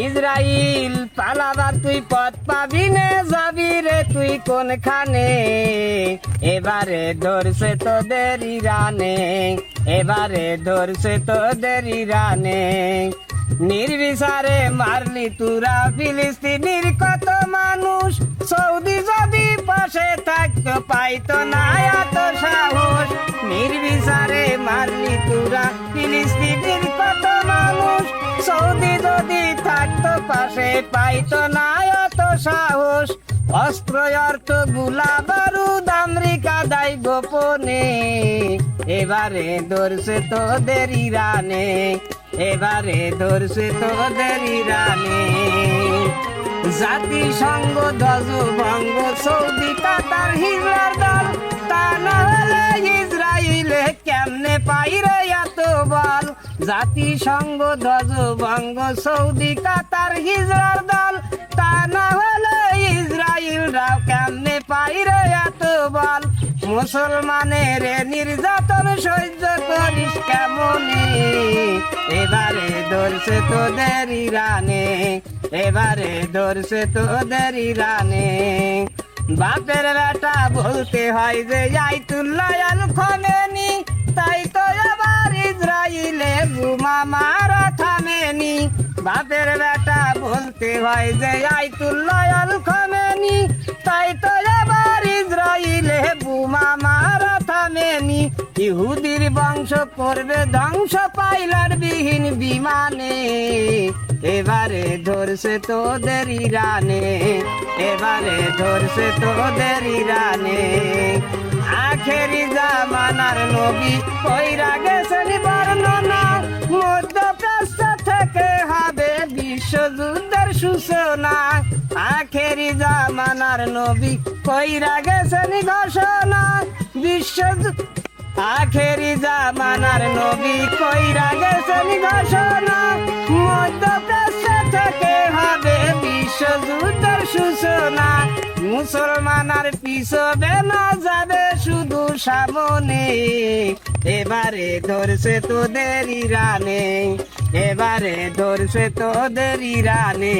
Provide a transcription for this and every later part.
ইসরাইল পালাবার তুই পথ পাবি নে, যাবি রে তুই কোনখানে? এবারে ধরছে তোদের ইরানে, এবারে ধরছে তোদের ইরানে। নির্বিচারে মারলি তুরা ফিলিস্তিনির কত মানুষ, সৌদি যদি পাশে থাকতো পাইতো না এত সাহস। নির্বিচারে মারলি তুরা ফিলিস্তিনির কত মানুষ, সৌদি যদি থাকতো পাশে পাইতো না এত সাহস। অস্ত্র অর্থ গুলা বারুদ আমেরিকা দায় গোপনে, এবারে ধরছে তোদের ইরানে, এবারে ধরছে তোদের ইরানে। জাতিসংঘ ধ্বজ ভঙ্গ, সৌদি কাতার হিজলার দল, তা না হলে ইসরায়েলে কেমনে পাইরে এত বল? জাতিসংঘ ধ্বজ ভঙ্গ, সৌদি কাতার হিজলার দল, তা না হলে ইসরায়েলরাও কেমনে পাইরে এত বল? মুসলমানের নির্যাতন সহ্য করিস কেমনে? এবারে ধরছে তোদের ইরানে, এবারে ধরছে তোদের ইরানে। বাপের বেটা বলতে হয় যে আয়াতুল্লাহ আল খামেনি, তাই তো এবার ইসরায়েলে বোমা মারা থামেনি। বাপের বেটা বলতে হয় যে আয়াতুল্লাহ আল খামেনি, তাই তো এবার ইসরায়েলে বোমা মারা থামেনি। ইহুদির বংশ করবে ধ্বংস পাইলট বিহীন বিমানে, এবারে ধরছে তোদের ইরানে, এবারে ধরছে তোদের ইরানে। আখেরি জামানার নবী কইরা গেছেন বর্ণনা, মধ্যপ্রাচ্য থেকে হবে বিশ্বযুদ্ধের সূচনা। আখেরি জামানার নবী কইরা গেছেন ঘোষণা, বিশ্বযুদ্ধ। আখেরি জামানার নবী কইরা গেছেন ঘোষণা, মধ্যপ্রাচ্য থেকে হবে বিশ্বযুদ্ধের সূচনা। মুসলমানের পিছবে না যাবে শুধু সামনে, এবারে ধরছে তোদের ইরানে, এবারে ধরছে তোদের ইরানে।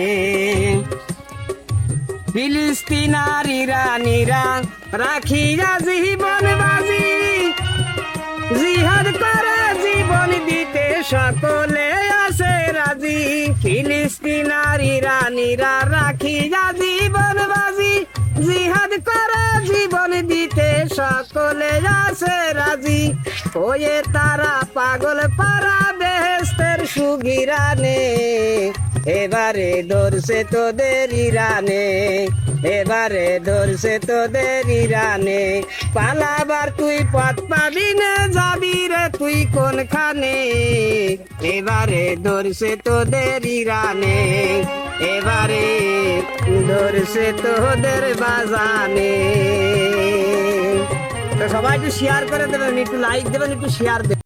ফিলিস্তিন আর ইরানিরা রাখিয়া জীবন বাজি, জিহাদ করে জীবন দিতে সকলে আছে রাজি। ফিলিস্তিন আর ইরানিরা রাখিয়া জীবন বাজি, জিহাদ করে জীবন দিতে সকলে আছে রাজি। ওয়ে তারা পাগল পারা বেহেস্তের সুগিরানে, এবারে ধরছে তোদের ইরানে, এবারে ধরছে তোদের ইরানে। পালাবার তুই পথ পাবি না, যাবি রে তুই কোনখানে? এবারে ধরছে তোদের ইরানে, এবারে ধরছে তোদের বাজানে। তো সবাই একটু শেয়ার করে দেবেন, একটু লাইক দেবেন, একটু শেয়ার দেবেন।